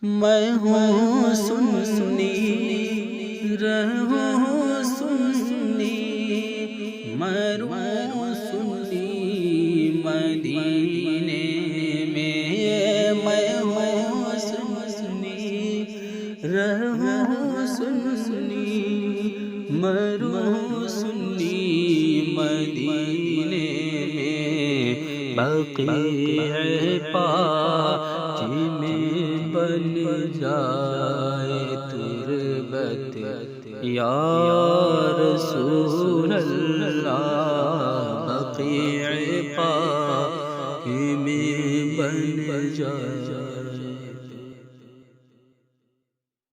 मैं हूँ सुन्नी रहूँ सुन्नी, मरूँ सुन्नी मदीने में। मैं हूँ सुन्नी रहूँ सुन्नी, मरूँ सुन्नी मदीने में। बक़ीअ पाक में बन जाए तुरबत या रसूल अल्लाह। बक़ीअ पाक में बन जाए